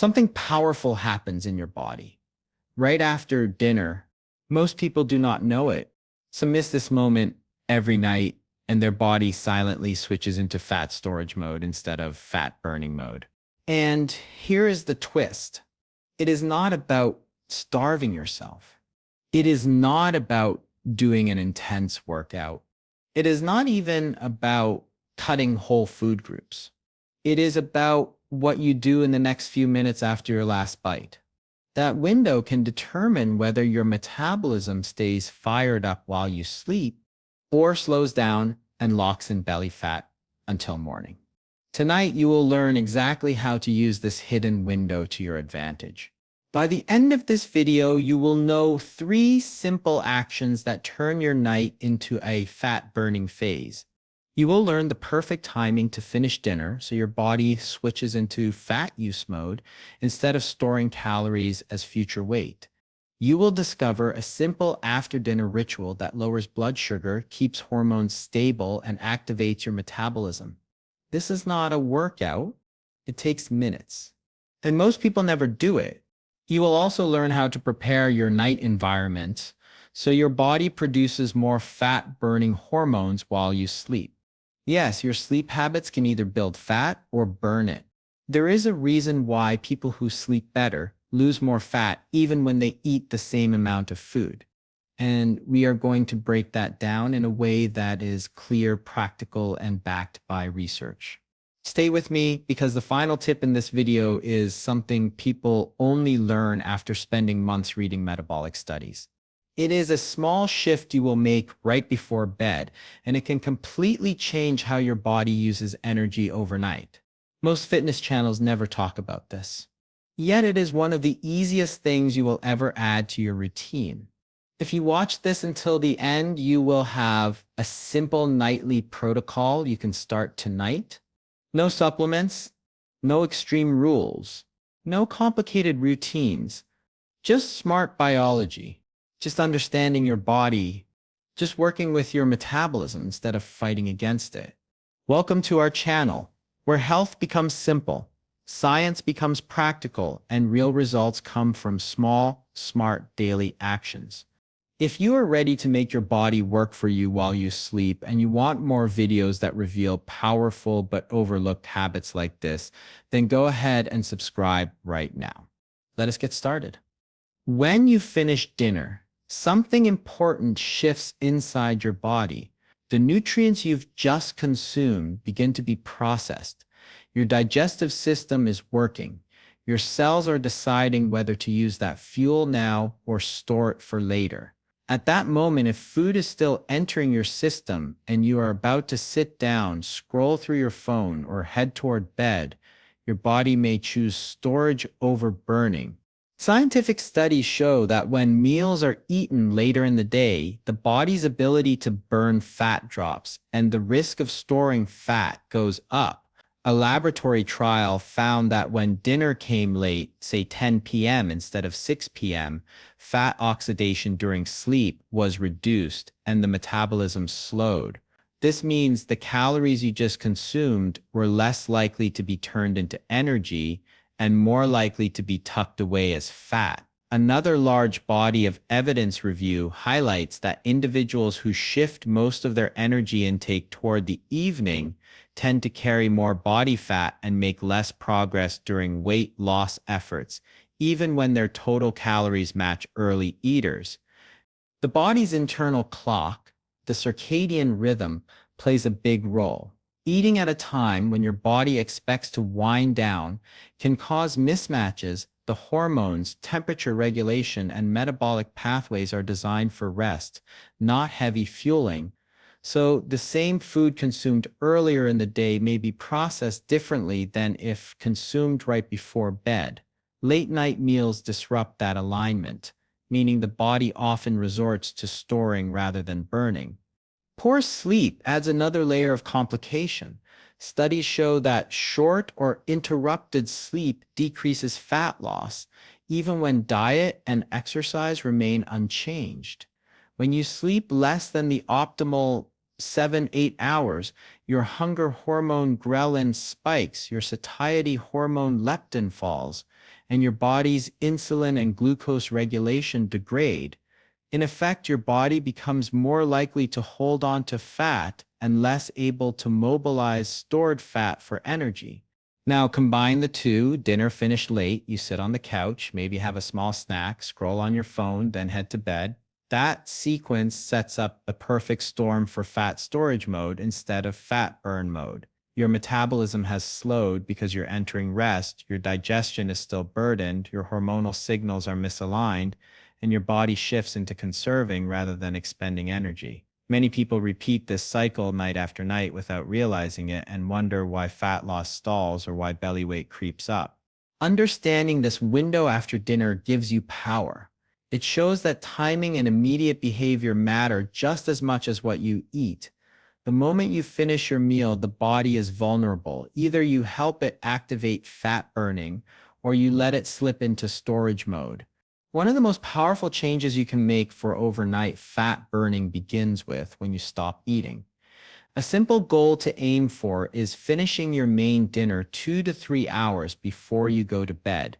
Something powerful happens in your body. Right after dinner, most people do not know it. Some miss this moment every night, and their body silently switches into fat storage mode instead of fat burning mode. And here is the twist. It is not about starving yourself. It is not about doing an intense workout. It is not even about cutting whole food groups. It is about what you do in the next few minutes after your last bite. That window can determine whether your metabolism stays fired up while you sleep or slows down and locks in belly fat until morning. Tonight, you will learn exactly how to use this hidden window to your advantage. By the end of this video, you will know 3 simple actions that turn your night into a fat-burning phase. You will learn the perfect timing to finish dinner so your body switches into fat use mode instead of storing calories as future weight. You will discover a simple after-dinner ritual that lowers blood sugar, keeps hormones stable, and activates your metabolism. This is not a workout. It takes minutes. And most people never do it. You will also learn how to prepare your night environment so your body produces more fat-burning hormones while you sleep. Yes, your sleep habits can either build fat or burn it. There is a reason why people who sleep better lose more fat even when they eat the same amount of food. And we are going to break that down in a way that is clear, practical, and backed by research. Stay with me because the final tip in this video is something people only learn after spending months reading metabolic studies. It is a small shift you will make right before bed, and it can completely change how your body uses energy overnight. Most fitness channels never talk about this. Yet it is one of the easiest things you will ever add to your routine. If you watch this until the end, you will have a simple nightly protocol you can start tonight. No supplements, no extreme rules, no complicated routines, just smart biology, just understanding your body, just working with your metabolism instead of fighting against it. Welcome to our channel, where health becomes simple, science becomes practical, and real results come from small, smart daily actions. If you are ready to make your body work for you while you sleep and you want more videos that reveal powerful but overlooked habits like this, then go ahead and subscribe right now. Let us get started. When you finish dinner, something important shifts inside your body. The nutrients you've just consumed begin to be processed. Your digestive system is working. Your cells are deciding whether to use that fuel now or store it for later. At that moment, if food is still entering your system and you are about to sit down, scroll through your phone, or head toward bed, your body may choose storage over burning. Scientific studies show that when meals are eaten later in the day, the body's ability to burn fat drops and the risk of storing fat goes up. A laboratory trial found that when dinner came late, say 10 p.m. instead of 6 p.m., fat oxidation during sleep was reduced and the metabolism slowed. This means the calories you just consumed were less likely to be turned into energy and more likely to be tucked away as fat. Another large body of evidence review highlights that individuals who shift most of their energy intake toward the evening tend to carry more body fat and make less progress during weight loss efforts, even when their total calories match early eaters. The body's internal clock, the circadian rhythm, plays a big role. Eating at a time when your body expects to wind down can cause mismatches. The hormones, temperature regulation, and metabolic pathways are designed for rest, not heavy fueling. So the same food consumed earlier in the day may be processed differently than if consumed right before bed. Late-night meals disrupt that alignment, meaning the body often resorts to storing rather than burning. Poor sleep adds another layer of complication. Studies show that short or interrupted sleep decreases fat loss, even when diet and exercise remain unchanged. When you sleep less than the optimal 7, 8 hours, your hunger hormone ghrelin spikes, your satiety hormone leptin falls, and your body's insulin and glucose regulation degrade. In effect, your body becomes more likely to hold on to fat and less able to mobilize stored fat for energy. Now combine the two: dinner finished late, you sit on the couch, maybe have a small snack, scroll on your phone, then head to bed. That sequence sets up a perfect storm for fat storage mode instead of fat burn mode. Your metabolism has slowed because you're entering rest, your digestion is still burdened, your hormonal signals are misaligned, and your body shifts into conserving rather than expending energy. Many people repeat this cycle night after night without realizing it and wonder why fat loss stalls or why belly weight creeps up. Understanding this window after dinner gives you power. It shows that timing and immediate behavior matter just as much as what you eat. The moment you finish your meal, the body is vulnerable. Either you help it activate fat burning or you let it slip into storage mode. One of the most powerful changes you can make for overnight fat burning begins with when you stop eating. A simple goal to aim for is finishing your main dinner 2 to 3 hours before you go to bed.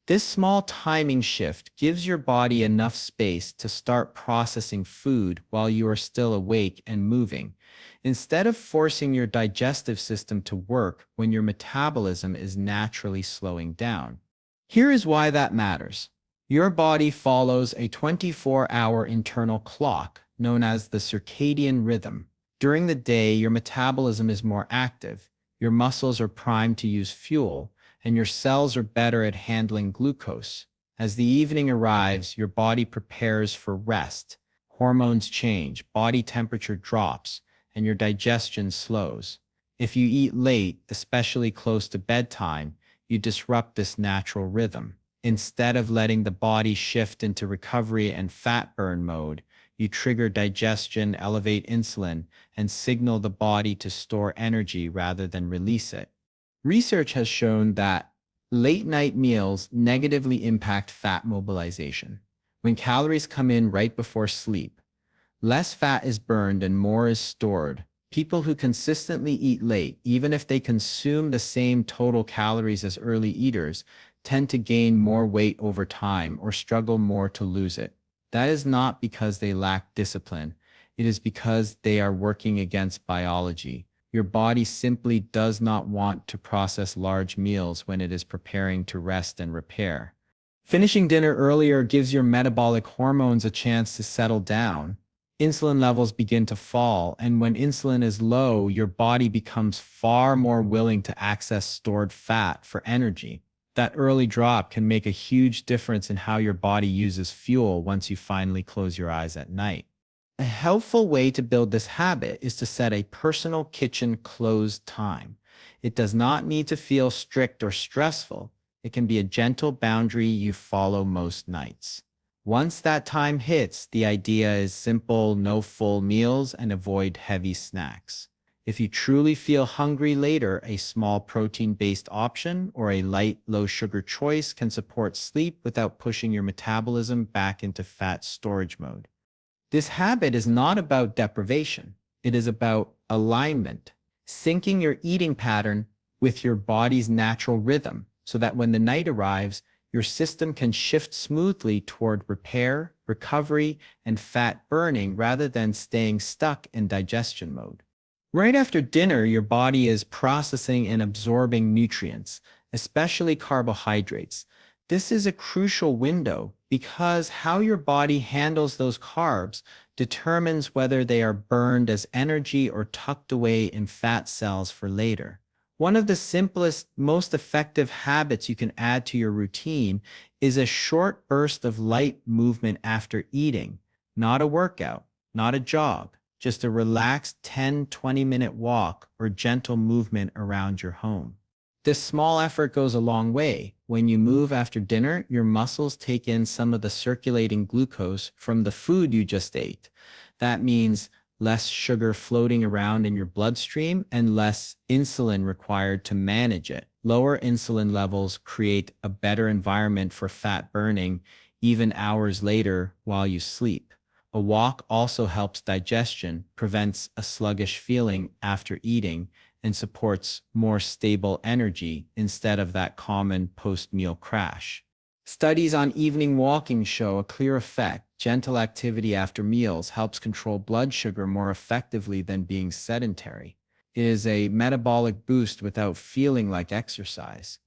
This small timing shift gives your body enough space to start processing food while you are still awake and moving, instead of forcing your digestive system to work when your metabolism is naturally slowing down. Here is why that matters. Your body follows a 24-hour internal clock known as the circadian rhythm. During the day, your metabolism is more active, your muscles are primed to use fuel, and your cells are better at handling glucose. As the evening arrives, your body prepares for rest. Hormones change, body temperature drops, and your digestion slows. If you eat late, especially close to bedtime, you disrupt this natural rhythm. Instead of letting the body shift into recovery and fat burn mode, you trigger digestion, elevate insulin, and signal the body to store energy rather than release it. Research has shown that late-night meals negatively impact fat mobilization. When calories come in right before sleep, less fat is burned and more is stored. People who consistently eat late, even if they consume the same total calories as early eaters, tend to gain more weight over time or struggle more to lose it. That is not because they lack discipline. It is because they are working against biology. Your body simply does not want to process large meals when it is preparing to rest and repair. Finishing dinner earlier gives your metabolic hormones a chance to settle down. Insulin levels begin to fall, and when insulin is low, your body becomes far more willing to access stored fat for energy. That early drop can make a huge difference in how your body uses fuel once you finally close your eyes at night. A helpful way to build this habit is to set a personal kitchen close time. It does not need to feel strict or stressful. It can be a gentle boundary you follow most nights. Once that time hits, the idea is simple: no full meals and avoid heavy snacks. If you truly feel hungry later, a small protein-based option or a light, low-sugar choice can support sleep without pushing your metabolism back into fat storage mode. This habit is not about deprivation. It is about alignment, syncing your eating pattern with your body's natural rhythm so that when the night arrives, your system can shift smoothly toward repair, recovery, and fat burning rather than staying stuck in digestion mode. Right after dinner, your body is processing and absorbing nutrients, especially carbohydrates. This is a crucial window because how your body handles those carbs determines whether they are burned as energy or tucked away in fat cells for later. One of the simplest, most effective habits you can add to your routine is a short burst of light movement after eating. Not a workout, not a jog, just a relaxed 10-20-minute walk or gentle movement around your home. This small effort goes a long way. When you move after dinner, your muscles take in some of the circulating glucose from the food you just ate. That means less sugar floating around in your bloodstream and less insulin required to manage it. Lower insulin levels create a better environment for fat burning even hours later while you sleep. A walk also helps digestion, prevents a sluggish feeling after eating, and supports more stable energy instead of that common post-meal crash. Studies on evening walking show a clear effect. Gentle activity after meals helps control blood sugar more effectively than being sedentary. It is a metabolic boost without feeling like exercise.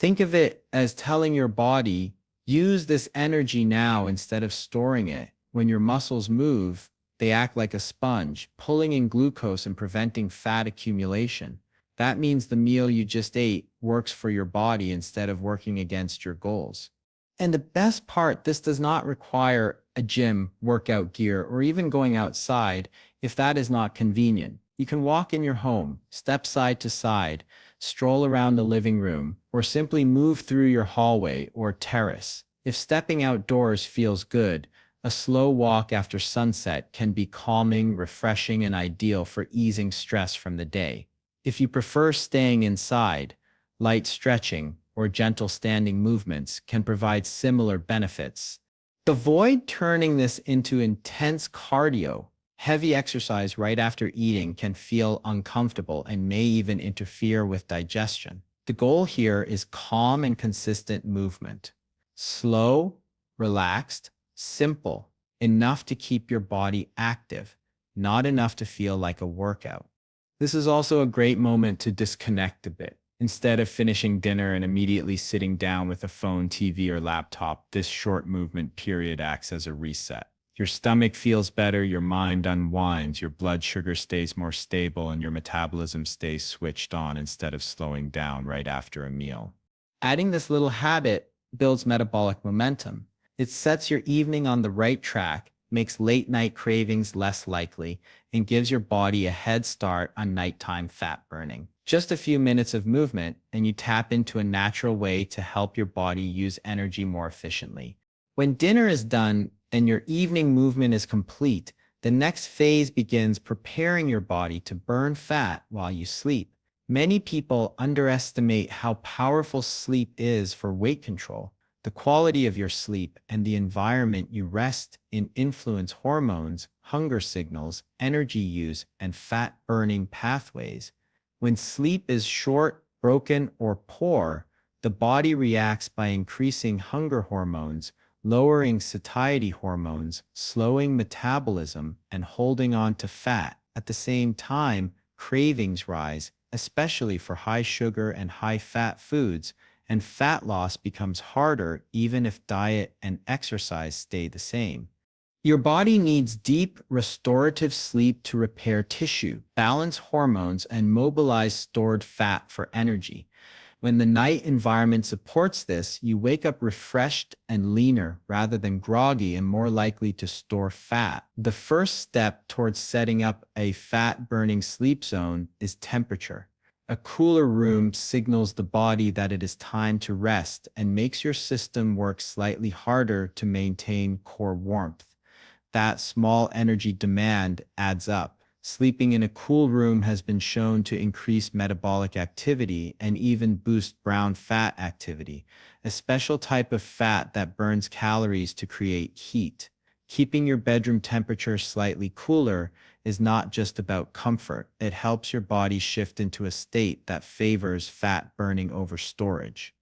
Think of it as telling your body, use this energy now instead of storing it. When your muscles move, they act like a sponge, pulling in glucose and preventing fat accumulation. That means the meal you just ate works for your body instead of working against your goals. And the best part, this does not require a gym, workout gear, or even going outside if that is not convenient. You can walk in your home, step side to side, stroll around the living room, or simply move through your hallway or terrace. If stepping outdoors feels good, a slow walk after sunset can be calming, refreshing, and ideal for easing stress from the day. If you prefer staying inside, light stretching or gentle standing movements can provide similar benefits. Avoid turning this into intense cardio. Heavy exercise right after eating can feel uncomfortable and may even interfere with digestion. The goal here is calm and consistent movement. Slow, relaxed, simple, enough to keep your body active, not enough to feel like a workout. This is also a great moment to disconnect a bit. Instead of finishing dinner and immediately sitting down with a phone, TV, or laptop, this short movement period acts as a reset. Your stomach feels better, your mind unwinds, your blood sugar stays more stable, and your metabolism stays switched on instead of slowing down right after a meal. Adding this little habit builds metabolic momentum. It sets your evening on the right track, makes late night cravings less likely, and gives your body a head start on nighttime fat burning. Just a few minutes of movement, and you tap into a natural way to help your body use energy more efficiently. When dinner is done and your evening movement is complete, the next phase begins preparing your body to burn fat while you sleep. Many people underestimate how powerful sleep is for weight control. The quality of your sleep and the environment you rest in influence hormones, hunger signals, energy use, and fat-burning pathways. When sleep is short, broken, or poor, the body reacts by increasing hunger hormones, lowering satiety hormones, slowing metabolism, and holding on to fat. At the same time, cravings rise, especially for high sugar and high fat foods, and fat loss becomes harder even if diet and exercise stay the same. Your body needs deep, restorative sleep to repair tissue, balance hormones, and mobilize stored fat for energy. When the night environment supports this, you wake up refreshed and leaner rather than groggy and more likely to store fat. The first step towards setting up a fat-burning sleep zone is temperature. A cooler room signals the body that it is time to rest and makes your system work slightly harder to maintain core warmth. That small energy demand adds up. Sleeping in a cool room has been shown to increase metabolic activity and even boost brown fat activity, a special type of fat that burns calories to create heat. Keeping your bedroom temperature slightly cooler is not just about comfort. It helps your body shift into a state that favors fat burning over storage.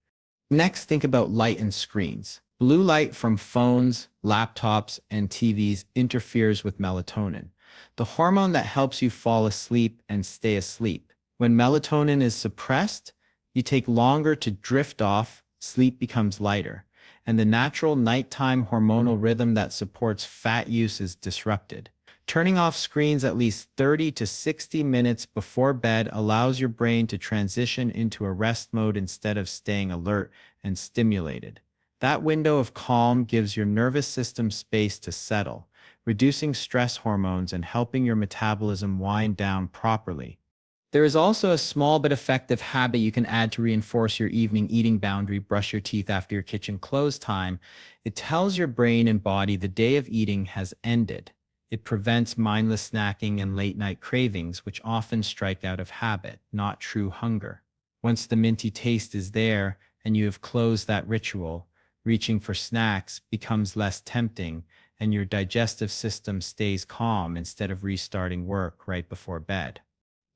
Next, think about light and screens. Blue light from phones, laptops, and TVs interferes with melatonin, the hormone that helps you fall asleep and stay asleep. When melatonin is suppressed, you take longer to drift off, sleep becomes lighter, and the natural nighttime hormonal rhythm that supports fat use is disrupted. Turning off screens at least 30 to 60 minutes before bed allows your brain to transition into a rest mode instead of staying alert and stimulated. That window of calm gives your nervous system space to settle, reducing stress hormones and helping your metabolism wind down properly. There is also a small but effective habit you can add to reinforce your evening eating boundary. Brush your teeth after your kitchen close time. It tells your brain and body the day of eating has ended. It prevents mindless snacking and late-night cravings, which often strike out of habit, not true hunger. Once the minty taste is there and you have closed that ritual, reaching for snacks becomes less tempting and your digestive system stays calm instead of restarting work right before bed.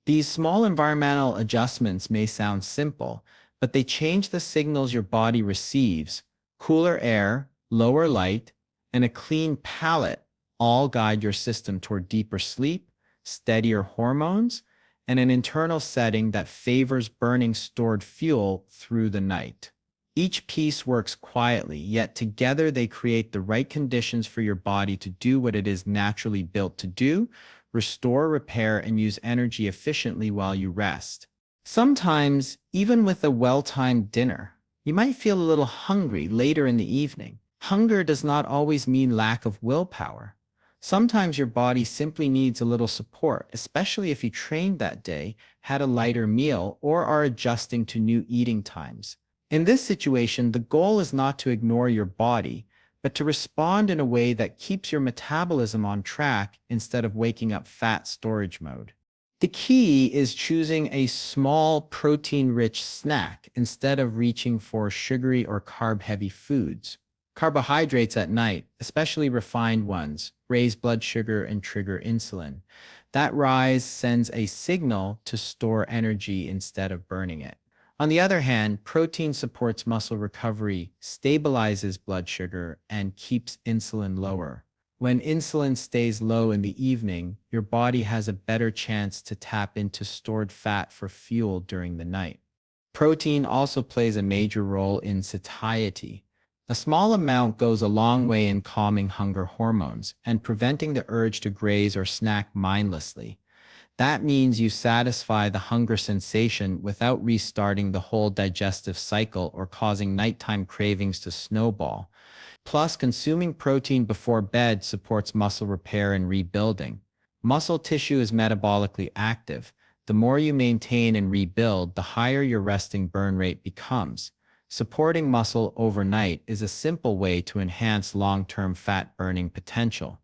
These small environmental adjustments may sound simple, but they change the signals your body receives. Cooler air, lower light, and a clean palate all guide your system toward deeper sleep, steadier hormones, and an internal setting that favors burning stored fuel through the night. Each piece works quietly, yet together they create the right conditions for your body to do what it is naturally built to do: restore, repair, and use energy efficiently while you rest. Sometimes, even with a well-timed dinner, you might feel a little hungry later in the evening. Hunger does not always mean lack of willpower. Sometimes your body simply needs a little support, especially if you trained that day, had a lighter meal, or are adjusting to new eating times. In this situation, the goal is not to ignore your body, but to respond in a way that keeps your metabolism on track instead of waking up fat storage mode. The key is choosing a small protein-rich snack instead of reaching for sugary or carb-heavy foods. Carbohydrates at night, especially refined ones, raise blood sugar and trigger insulin. That rise sends a signal to store energy instead of burning it. On the other hand, protein supports muscle recovery, stabilizes blood sugar, and keeps insulin lower. When insulin stays low in the evening, your body has a better chance to tap into stored fat for fuel during the night. Protein also plays a major role in satiety. A small amount goes a long way in calming hunger hormones and preventing the urge to graze or snack mindlessly. That means you satisfy the hunger sensation without restarting the whole digestive cycle or causing nighttime cravings to snowball. Plus, consuming protein before bed supports muscle repair and rebuilding. Muscle tissue is metabolically active. The more you maintain and rebuild, the higher your resting burn rate becomes. Supporting muscle overnight is a simple way to enhance long-term fat burning potential.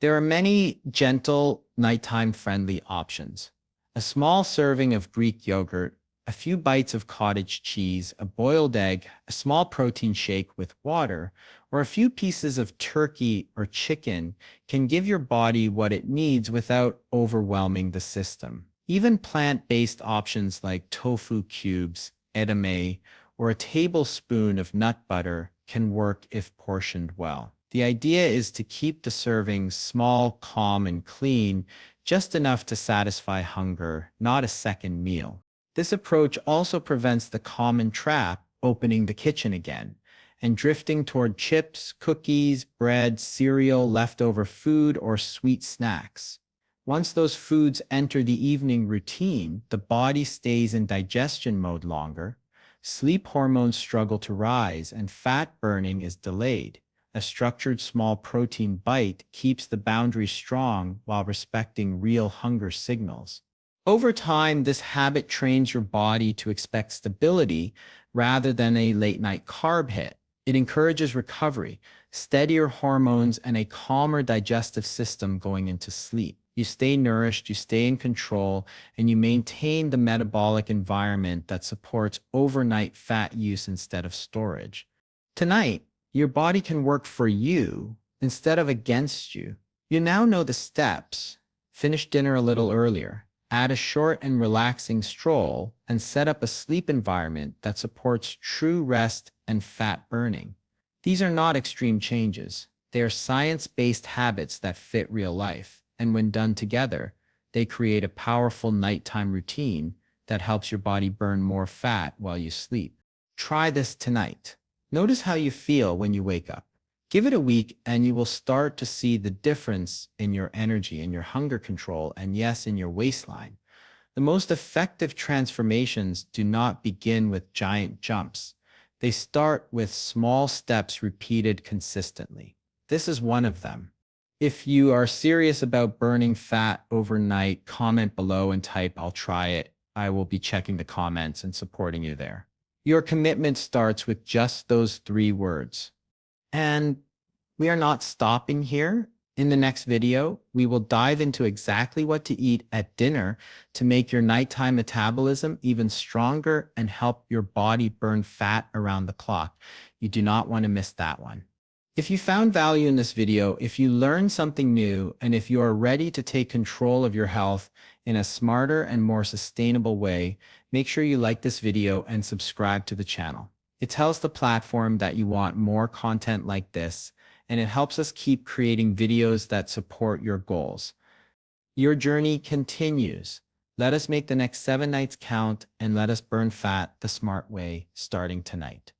There are many gentle, nighttime-friendly options. A small serving of Greek yogurt, a few bites of cottage cheese, a boiled egg, a small protein shake with water, or a few pieces of turkey or chicken can give your body what it needs without overwhelming the system. Even plant-based options like tofu cubes, edamame, or a tablespoon of nut butter can work if portioned well. The idea is to keep the servings small, calm, and clean, just enough to satisfy hunger, not a second meal. This approach also prevents the common trap, opening the kitchen again, and drifting toward chips, cookies, bread, cereal, leftover food, or sweet snacks. Once those foods enter the evening routine, the body stays in digestion mode longer, sleep hormones struggle to rise, and fat burning is delayed. A structured small protein bite keeps the boundary strong while respecting real hunger signals. Over time, this habit trains your body to expect stability rather than a late-night carb hit. It encourages recovery, steadier hormones, and a calmer digestive system going into sleep. You stay nourished, you stay in control, and you maintain the metabolic environment that supports overnight fat use instead of storage. Tonight, your body can work for you instead of against you. You now know the steps. Finish dinner a little earlier, add a short and relaxing stroll, and set up a sleep environment that supports true rest and fat burning. These are not extreme changes. They are science-based habits that fit real life. And when done together, they create a powerful nighttime routine that helps your body burn more fat while you sleep. Try this tonight. Notice how you feel when you wake up. Give it a week and you will start to see the difference in your energy, in your hunger control, and yes, in your waistline. The most effective transformations do not begin with giant jumps. They start with small steps repeated consistently. This is one of them. If you are serious about burning fat overnight, comment below and type "I'll try it." I will be checking the comments and supporting you there. Your commitment starts with just those 3 words. And we are not stopping here. In the next video, we will dive into exactly what to eat at dinner to make your nighttime metabolism even stronger and help your body burn fat around the clock. You do not want to miss that one. If you found value in this video, if you learned something new, and if you are ready to take control of your health in a smarter and more sustainable way, make sure you like this video and subscribe to the channel. It tells the platform that you want more content like this, and it helps us keep creating videos that support your goals. Your journey continues. Let us make the next 7 nights count and let us burn fat the smart way starting tonight.